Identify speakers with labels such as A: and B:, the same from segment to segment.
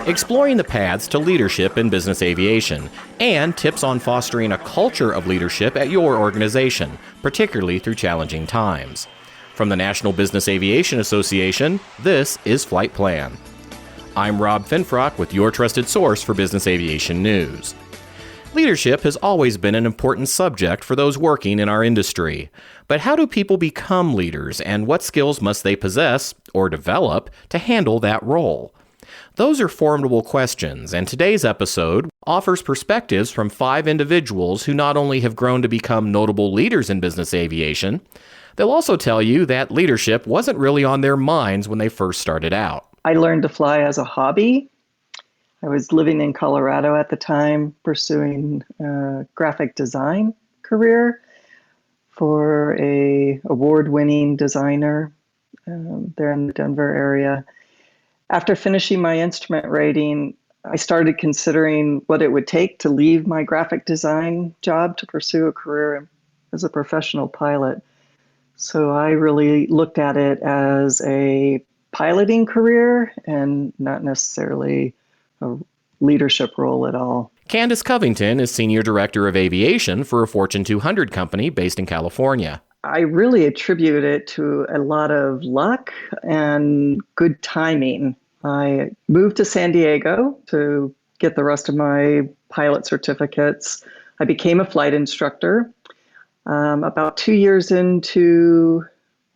A: exploring the paths to leadership in business aviation, and tips on fostering a culture of leadership at your organization, particularly through challenging times. From the National Business Aviation Association, this is Flight Plan. I'm Rob Finfrock with your trusted source for business aviation news. Leadership has always been an important subject for those working in our industry. But how do people become leaders, and what skills must they possess or develop to handle that role? Those are formidable questions, and today's episode offers perspectives from 5 individuals who not only have grown to become notable leaders in business aviation, they'll also tell you that leadership wasn't really on their minds when they first started out.
B: I learned to fly as a hobby. I was living in Colorado at the time, pursuing a graphic design career for a award-winning designer there in the Denver area. After finishing my instrument rating, I started considering what it would take to leave my graphic design job to pursue a career as a professional pilot. So I really looked at it as a piloting career and not necessarily a leadership role at all.
A: Candace Covington is Senior Director of Aviation for a Fortune 200 company based in California.
B: I really attribute it to a lot of luck and good timing. I moved to San Diego to get the rest of my pilot certificates. I became a flight instructor. About 2 years into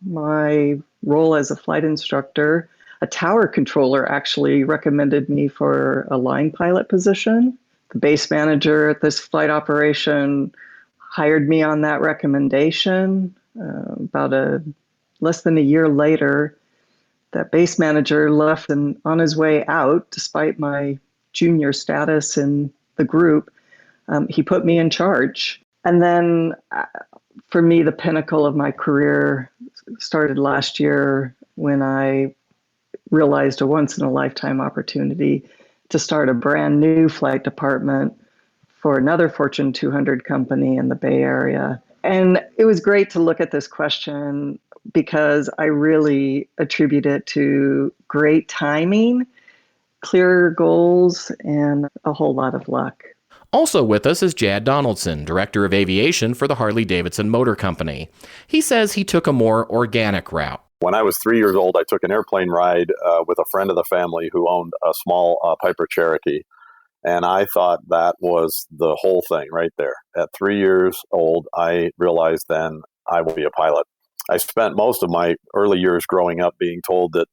B: my role as a flight instructor, a tower controller actually recommended me for a line pilot position. The base manager at this flight operation hired me on that recommendation. Less than a year later, that base manager left, and on his way out, despite my junior status in the group, he put me in charge. And then for me, the pinnacle of my career started last year when I realized a once-in-a-lifetime opportunity to start a brand new flight department for another Fortune 200 company in the Bay Area. And it was great to look at this question because I really attribute it to great timing, clear goals, and a whole lot of luck.
A: Also with us is Jad Donaldson, Director of Aviation for the Harley-Davidson Motor Company. He says he took a more organic route.
C: When I was 3 years old, I took an airplane ride with a friend of the family who owned a small Piper Cherokee. And I thought that was the whole thing right there. At 3 years old, I realized then I will be a pilot. I spent most of my early years growing up being told that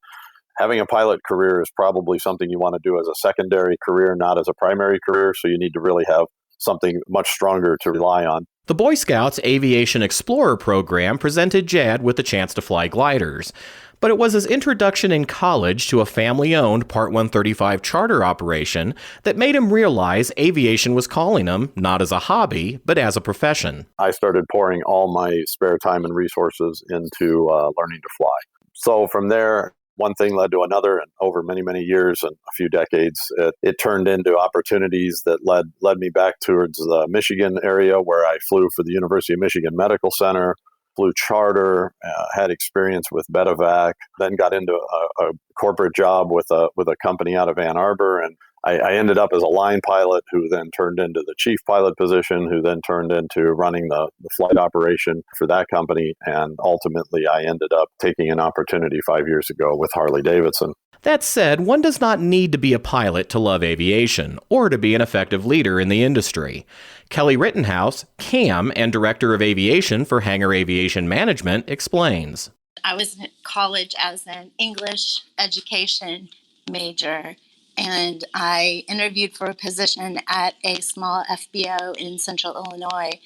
C: having a pilot career is probably something you want to do as a secondary career, not as a primary career. So you need to really have something much stronger to rely on.
A: The Boy Scouts Aviation Explorer program presented Jad with the chance to fly gliders. But it was his introduction in college to a family-owned Part 135 charter operation that made him realize aviation was calling him, not as a hobby, but as a profession.
C: I started pouring all my spare time and resources into learning to fly. So from there, one thing led to another, and over many, many years and a few decades, it turned into opportunities that led me back towards the Michigan area, where I flew for the University of Michigan Medical Center, flew charter, had experience with Bedovac, then got into a corporate job with a company out of Ann Arbor, and I ended up as a line pilot who then turned into the chief pilot position, who then turned into running the flight operation for that company. And ultimately, I ended up taking an opportunity 5 years ago with Harley-Davidson.
A: That said, one does not need to be a pilot to love aviation or to be an effective leader in the industry. Kelly Rittenhouse, CAM and Director of Aviation for Hangar Aviation Management, explains.
D: I was in college as an English education major, and I interviewed for a position at a small FBO in central Illinois,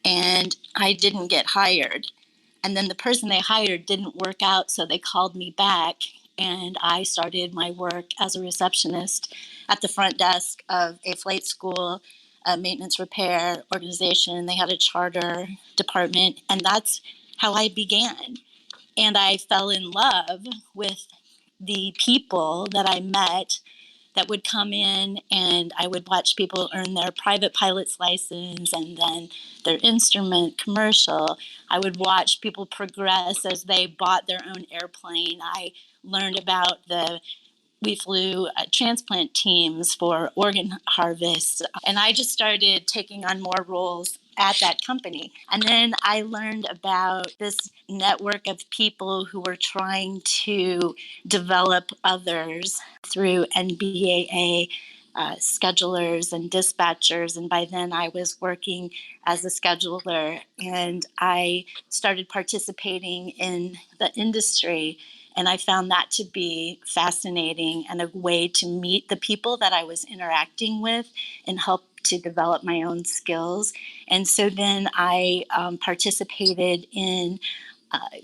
D: and I didn't get hired. And then the person they hired didn't work out, so they called me back, and I started my work as a receptionist at the front desk of a flight school, a maintenance repair organization. They had a charter department, and that's how I began. And I fell in love with the people that I met that would come in, and I would watch people earn their private pilot's license and then their instrument commercial. I would watch people progress as they bought their own airplane. I learned about the We flew transplant teams for organ harvest. And I just started taking on more roles at that company. And then I learned about this network of people who were trying to develop others through NBAA schedulers and dispatchers. And by then I was working as a scheduler, and I started participating in the industry. And I found that to be fascinating and a way to meet the people that I was interacting with and help to develop my own skills. And so then I participated in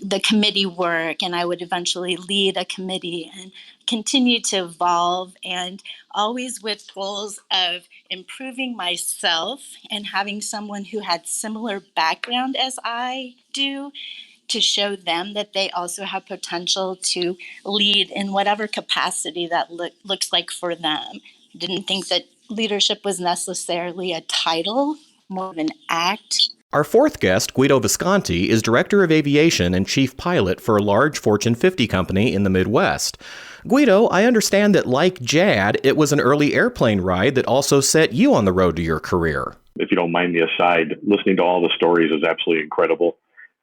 D: the committee work, and I would eventually lead a committee and continue to evolve, and always with goals of improving myself and having someone who had similar background as I do to show them that they also have potential to lead in whatever capacity that looks like for them. Didn't think that leadership was necessarily a title, more of an act.
A: Our fourth guest, Guido Visconti, is Director of Aviation and Chief Pilot for a large Fortune 50 company in the Midwest. Guido, I understand that like Jad, it was an early airplane ride that also set you on the road to your career.
E: If you don't mind the aside, listening to all the stories is absolutely incredible.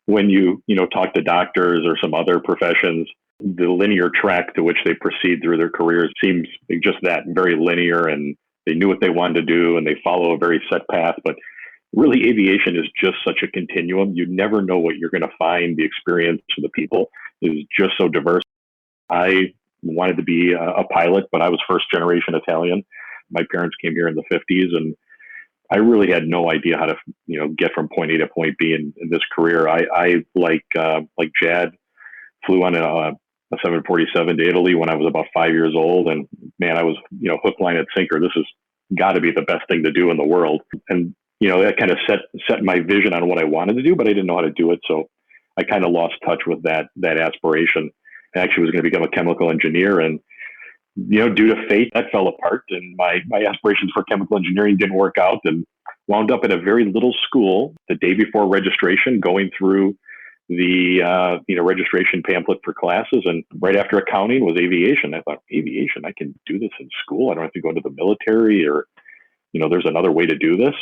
E: When you talk to doctors or some other professions, the linear track to which they proceed through their careers seems just that, very linear, and they knew what they wanted to do and they follow a very set path. But really, aviation is just such a continuum. You never know what you're going to find. The experience of the people is just so diverse. I wanted to be a pilot, but I was first generation Italian. My parents came here in the 50s, and I really had no idea how to, get from point A to point B in this career. I like Jad, flew on a 747 to Italy when I was about 5 years old, and man, I was, hook, line, and sinker. This has got to be the best thing to do in the world. And that kind of set my vision on what I wanted to do, but I didn't know how to do it. So I kind of lost touch with that aspiration. I actually was going to become a chemical engineer, and due to fate, that fell apart, and my aspirations for chemical engineering didn't work out, and wound up at a very little school the day before registration, going through the registration pamphlet for classes, and right after accounting was aviation. I thought, aviation, I can do this in school. I don't have to go into the military, or there's another way to do this.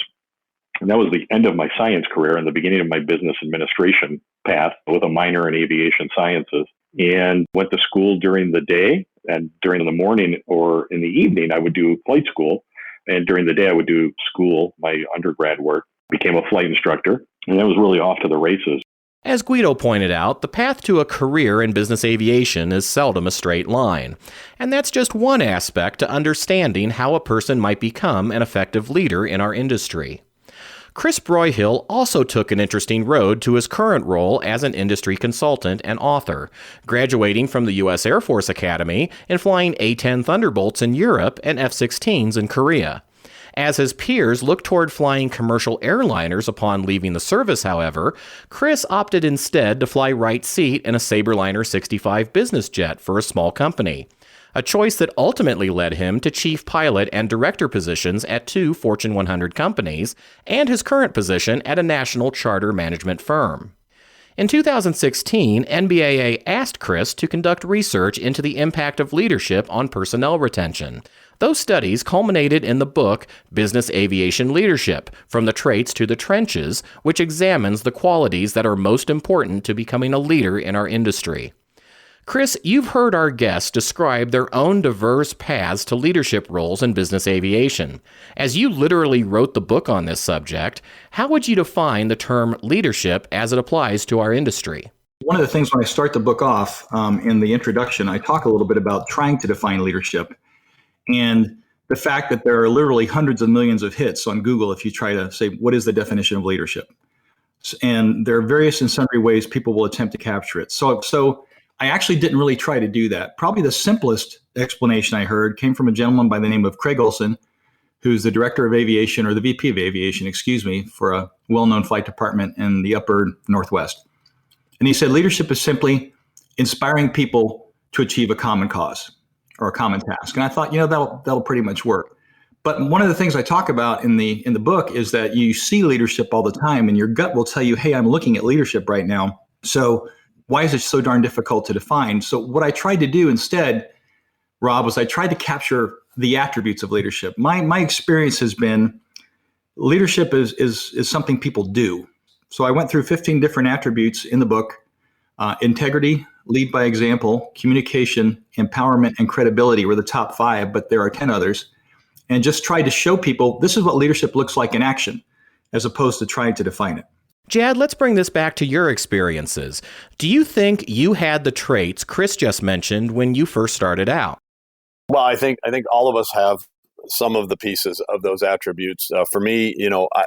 E: And that was the end of my science career and the beginning of my business administration path with a minor in aviation sciences, and went to school during the day. And during the morning or in the evening, I would do flight school. And during the day, I would do school, my undergrad work, became a flight instructor. And that was really off to the races.
A: As Guido pointed out, the path to a career in business aviation is seldom a straight line. And that's just one aspect to understanding how a person might become an effective leader in our industry. Chris Broyhill also took an interesting road to his current role as an industry consultant and author, graduating from the U.S. Air Force Academy and flying A-10 Thunderbolts in Europe and F-16s in Korea. As his peers looked toward flying commercial airliners upon leaving the service, however, Chris opted instead to fly right seat in a Sabreliner 65 business jet for a small company, a choice that ultimately led him to chief pilot and director positions at 2 Fortune 100 companies and his current position at a national charter management firm. In 2016, NBAA asked Chris to conduct research into the impact of leadership on personnel retention. Those studies culminated in the book Business Aviation Leadership: From the Traits to the Trenches, which examines the qualities that are most important to becoming a leader in our industry. Chris, you've heard our guests describe their own diverse paths to leadership roles in business aviation. As you literally wrote the book on this subject, how would you define the term leadership as it applies to our industry?
F: One of the things when I start the book off, in the introduction, I talk a little bit about trying to define leadership and the fact that there are literally hundreds of millions of hits on Google if you try to say, what is the definition of leadership? And there are various and sundry ways people will attempt to capture it. So I actually didn't really try to do that. Probably the simplest explanation I heard came from a gentleman by the name of Craig Olson, who's the director of aviation, or the VP of aviation, for a well-known flight department in the upper Northwest. And he said, leadership is simply inspiring people to achieve a common cause or a common task. And I thought, that'll pretty much work. But one of the things I talk about in the book is that you see leadership all the time, and your gut will tell you, hey, I'm looking at leadership right now. So why is it so darn difficult to define? So what I tried to do instead, Rob, was I tried to capture the attributes of leadership. My experience has been leadership is something people do. So I went through 15 different attributes in the book: integrity, lead by example, communication, empowerment, and credibility were the top 5, but there are 10 others. And just tried to show people this is what leadership looks like in action, as opposed to trying to define it.
A: Jad, let's bring this back to your experiences. Do you think you had the traits Chris just mentioned when you first started out?
C: Well, I think all of us have some of the pieces of those attributes. For me,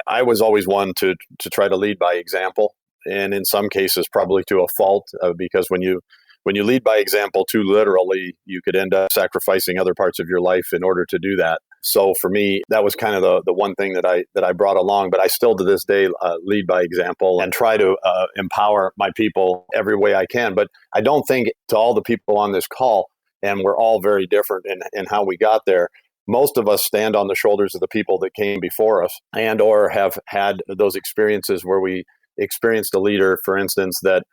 C: I was always one to try to lead by example, and in some cases probably to a fault, because when you lead by example too literally, you could end up sacrificing other parts of your life in order to do that. So for me, that was kind of the one thing that I brought along. But I still to this day lead by example and try to empower my people every way I can. But I don't think, to all the people on this call, and we're all very different in how we got there, most of us stand on the shoulders of the people that came before us and or have had those experiences where we experienced a leader, for instance, that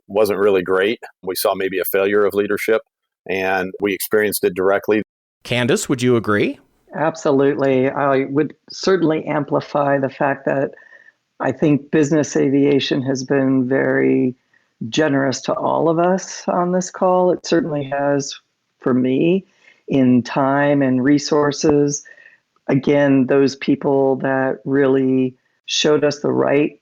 C: wasn't really great. We saw maybe a failure of leadership and we experienced it directly.
A: Candace, would you agree?
B: Absolutely. I would certainly amplify the fact that I think business aviation has been very generous to all of us on this call. It certainly has for me in time and resources. Again, those people that really showed us the right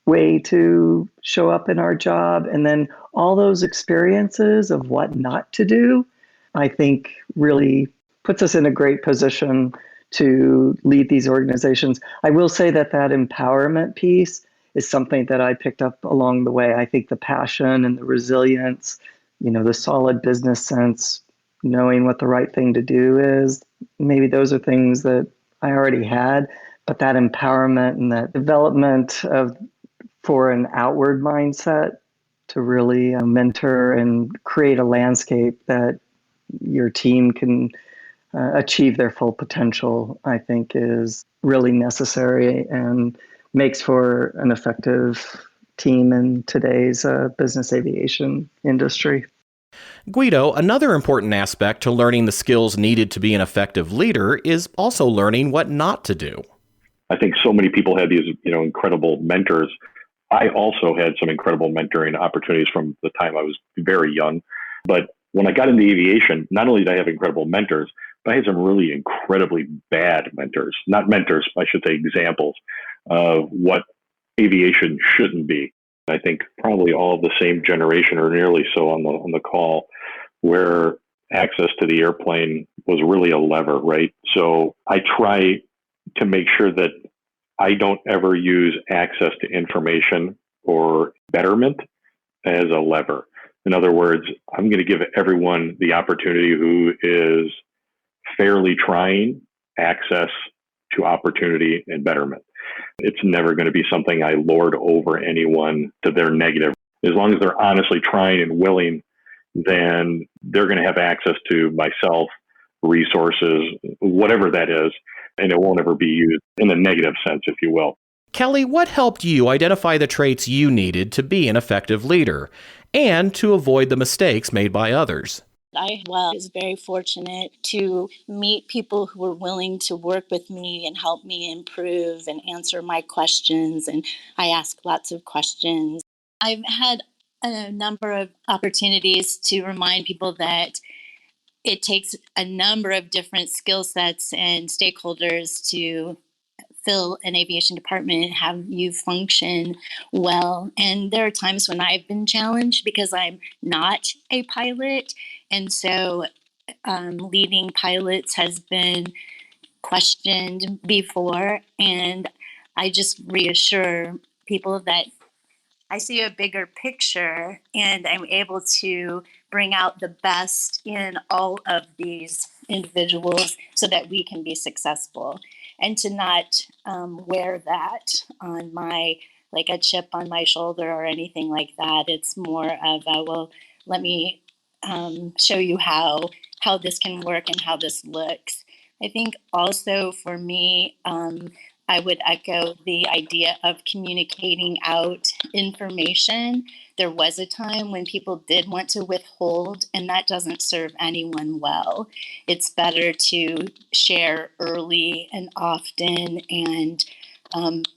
B: way to show up in our job. And then all those experiences of what not to do, I think really puts us in a great position to lead these organizations. I will say that empowerment piece is something that I picked up along the way. I think the passion and the resilience, the solid business sense, knowing what the right thing to do is, maybe those are things that I already had, but that empowerment and that development for an outward mindset to really mentor and create a landscape that your team can achieve their full potential, I think is really necessary and makes for an effective team in today's business aviation industry.
A: Guido, another important aspect to learning the skills needed to be an effective leader is also learning what not to do.
E: I think so many people had these, incredible mentors. I also had some incredible mentoring opportunities from the time I was very young. But when I got into aviation, not only did I have incredible mentors, but I had some really incredibly bad mentors. Not mentors, I should say examples of what aviation shouldn't be. I think probably all of the same generation or nearly so on the call, where access to the airplane was really a lever, right? So I try to make sure that I don't ever use access to information or betterment as a lever. In other words, I'm going to give everyone the opportunity who is fairly trying access to opportunity and betterment. It's never going to be something I lord over anyone to their negative. As long as they're honestly trying and willing, then they're going to have access to myself, resources, whatever that is, and it won't ever be used in a negative sense, if you will.
A: Kelly, what helped you identify the traits you needed to be an effective leader and to avoid the mistakes made by others?
D: I was very fortunate to meet people who were willing to work with me and help me improve and answer my questions. And I ask lots of questions. I've had a number of opportunities to remind people that it takes a number of different skill sets and stakeholders to fill an aviation department and have you function well. And there are times when I've been challenged because I'm not a pilot. And so leading pilots has been questioned before. And I just reassure people that I see a bigger picture and I'm able to bring out the best in all of these individuals so that we can be successful, and to not wear that on like a chip on my shoulder or anything like that. It's more of let me show you how this can work and how this looks. I think also for me, I would echo the idea of communicating out information. There was a time when people did want to withhold, and that doesn't serve anyone well. It's better to share early and often and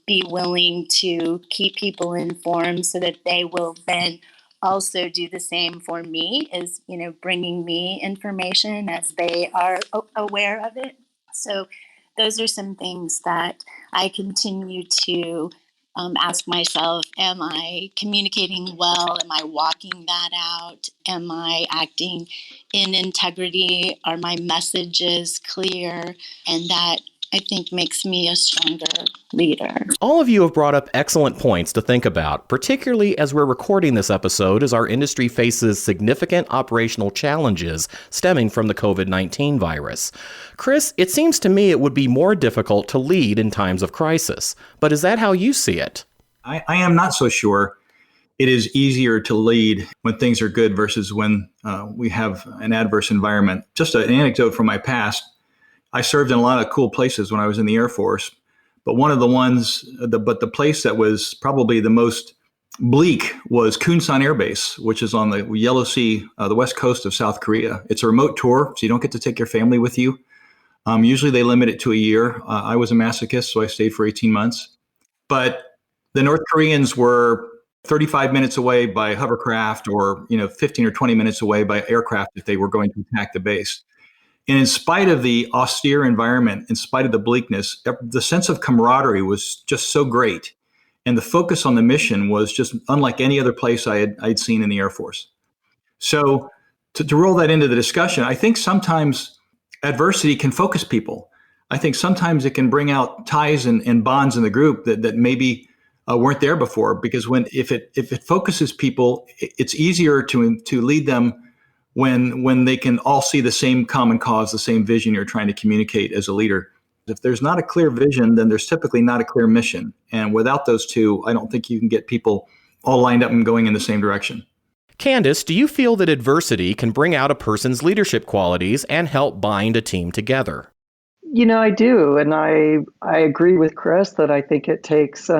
D: be willing to keep people informed so that they will then also do the same for me, is bringing me information as they are aware of it. So those are some things that I continue to ask myself: am I communicating well? Am I walking that out? Am I acting in integrity? Are my messages clear? And that, I think, makes me a stronger leader.
A: All of you have brought up excellent points to think about, particularly as we're recording this episode as our industry faces significant operational challenges stemming from the COVID-19 virus. Chris, it seems to me it would be more difficult to lead in times of crisis, but is that how you see it?
F: I am not so sure. It is easier to lead when things are good versus when we have an adverse environment. Just an anecdote from my past. I served in a lot of cool places when I was in the Air Force, but one of the ones, the place that was probably the most bleak was Kunsan Air Base, which is on the Yellow Sea, the west coast of South Korea. It's a remote tour, so you don't get to take your family with you. Usually they limit it to a year. I was a masochist, so I stayed for 18 months. But the North Koreans were 35 minutes away by hovercraft, or 15 or 20 minutes away by aircraft if they were going to attack the base. And in spite of the austere environment, in spite of the bleakness, the sense of camaraderie was just so great. And the focus on the mission was just unlike any other place I'd seen in the Air Force. So to roll that into the discussion, I think sometimes adversity can focus people. I think sometimes it can bring out ties and bonds in the group that maybe weren't there before. Because if it focuses people, it's easier to lead them when they can all see the same common cause, the same vision you're trying to communicate as a leader. If there's not a clear vision, then there's typically not a clear mission. And without those two, I don't think you can get people all lined up and going in the same direction.
A: Candace, do you feel that adversity can bring out a person's leadership qualities and help bind a team together?
B: I do. And I agree with Chris that I think it takes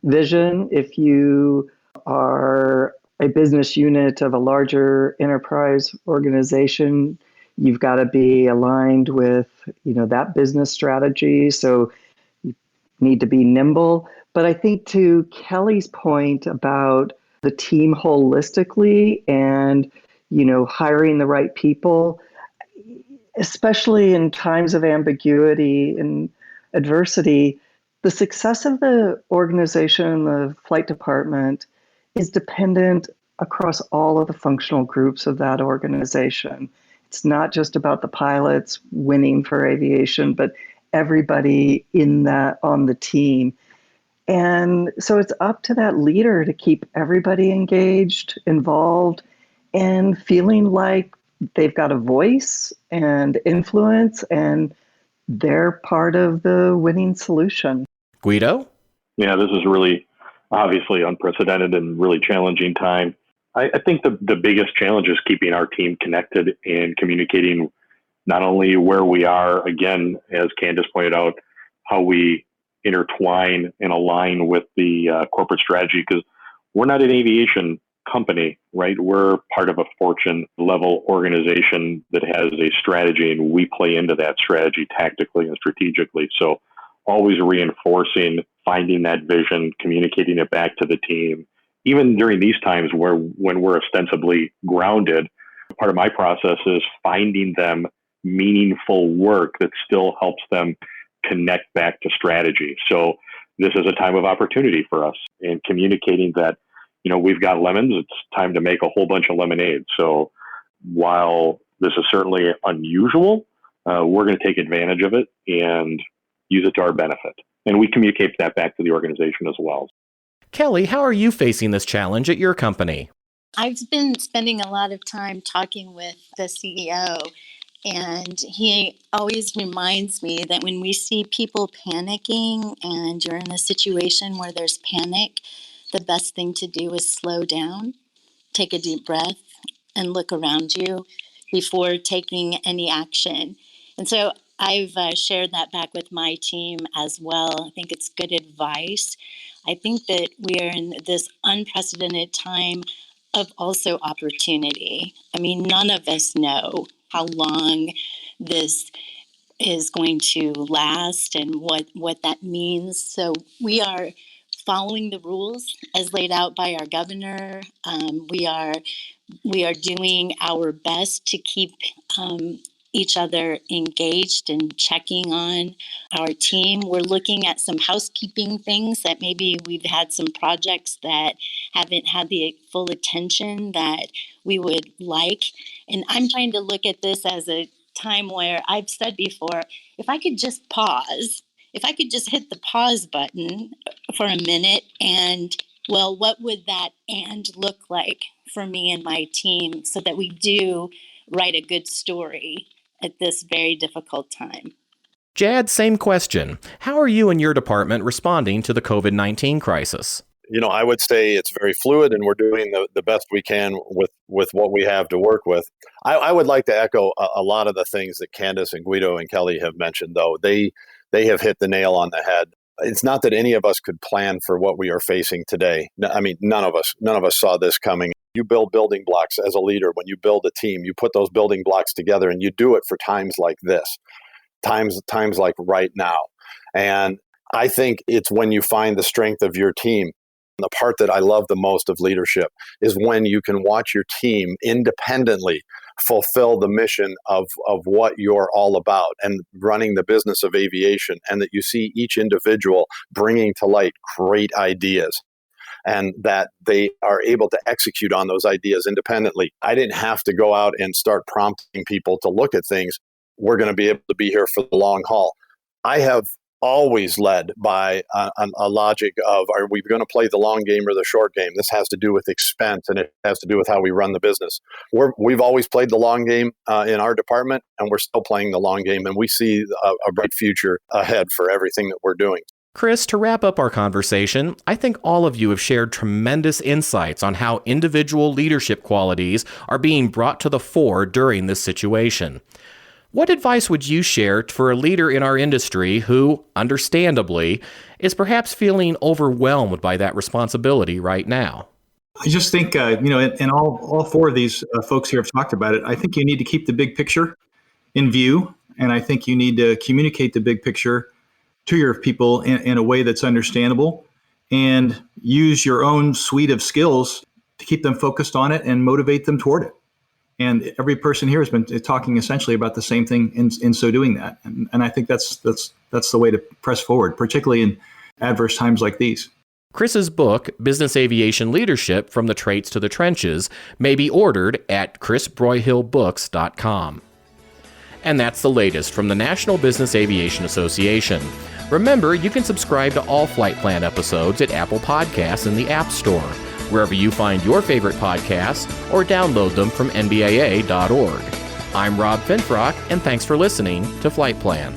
B: vision. If you are a business unit of a larger enterprise organization, you've got to be aligned with, that business strategy. So you need to be nimble. But I think to Kelly's point about the team holistically and, hiring the right people, especially in times of ambiguity and adversity, the success of the organization, the flight department, is dependent across all of the functional groups of that organization. It's not just about the pilots winning for aviation, but everybody on the team. And so it's up to that leader to keep everybody engaged, involved, and feeling like they've got a voice and influence, and they're part of the winning solution.
A: Guido?
E: Yeah, this is really obviously unprecedented and really challenging time. I think the biggest challenge is keeping our team connected and communicating not only where we are, again, as Candace pointed out, how we intertwine and align with the corporate strategy, because we're not an aviation company, right? We're part of a Fortune level organization that has a strategy, and we play into that strategy tactically and strategically. So always reinforcing, finding that vision, communicating it back to the team, even during these times when we're ostensibly grounded. Part of my process is finding them meaningful work that still helps them connect back to strategy. So this is a time of opportunity for us, and communicating that, we've got lemons, it's time to make a whole bunch of lemonade. So while this is certainly unusual, we're going to take advantage of it and use it to our benefit. And we communicate that back to the organization as well.
A: Kelly, how are you facing this challenge at your company?
D: I've been spending a lot of time talking with the CEO, and he always reminds me that when we see people panicking and you're in a situation where there's panic, the best thing to do is slow down, take a deep breath, and look around you before taking any action. And so I've shared that back with my team as well. I think it's good advice. I think that we are in this unprecedented time of also opportunity. I mean, none of us know how long this is going to last and what that means. So we are following the rules as laid out by our governor. We are doing our best to keep each other engaged and checking on our team. We're looking at some housekeeping things that maybe we've had some projects that haven't had the full attention that we would like. And I'm trying to look at this as a time where I've said before, if I could just pause, if I could just hit the pause button for a minute and, well, what would that and look like for me and my team so that we do write a good story at this very difficult time?
A: Jad, same question. How are you and your department responding to the COVID-19 crisis?
C: I would say it's very fluid, and we're doing the best we can with what we have to work with. I would like to echo a lot of the things that Candace and Guido and Kelly have mentioned, though. They have hit the nail on the head. It's not that any of us could plan for what we are facing today. I mean, none of us saw this coming. You build building blocks as a leader. When you build a team, you put those building blocks together, and you do it for times like this, times like right now. And I think it's when you find the strength of your team. The part that I love the most of leadership is when you can watch your team independently fulfill the mission of what you're all about and running the business of aviation, and that you see each individual bringing to light great ideas and that they are able to execute on those ideas independently. I didn't have to go out and start prompting people to look at things. We're going to be able to be here for the long haul. I have always led by a logic of, are we going to play the long game or the short game? This has to do with expense, and it has to do with how we run the business. We've always played the long game in our department, and we're still playing the long game, and we see a bright future ahead for everything that we're doing.
A: Chris, to wrap up our conversation, I think all of you have shared tremendous insights on how individual leadership qualities are being brought to the fore during this situation. What advice would you share for a leader in our industry who, understandably, is perhaps feeling overwhelmed by that responsibility right now?
F: I just think, and all four of these folks here have talked about it. I think you need to keep the big picture in view, and I think you need to communicate the big picture to your people in a way that's understandable, and use your own suite of skills to keep them focused on it and motivate them toward it. And every person here has been talking essentially about the same thing in so doing that. And I think that's the way to press forward, particularly in adverse times like these.
A: Chris's book, Business Aviation Leadership from the Traits to the Trenches, may be ordered at chrisbroyhillbooks.com. And that's the latest from the National Business Aviation Association. Remember, you can subscribe to all Flight Plan episodes at Apple Podcasts in the App Store, wherever you find your favorite podcasts, or download them from NBAA.org. I'm Rob Finfrock, and thanks for listening to Flight Plan.